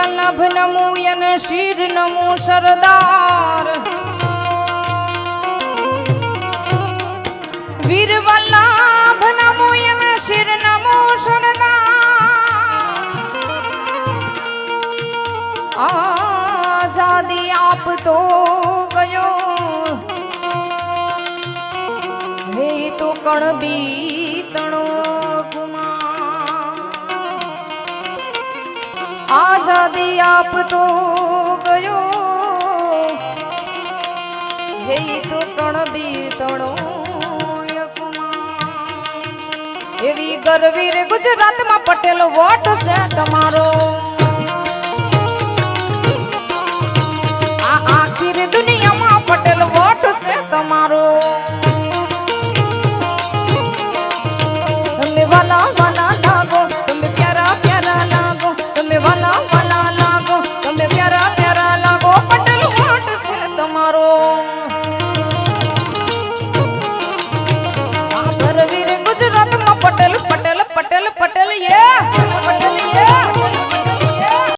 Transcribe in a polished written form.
વલ્લભ નમો યને શિર નમો સરદાર વીર વલ્લભ નમો યને શિર નમો સરદાર આઝાદી આપતો ગયો હે તો કણ બીતણો આઝાદી આપતો ગયો હે તો કણ બીતણો એવી ગરવીર ગુજરાતમાં પટેલ વોટ છે તમારો।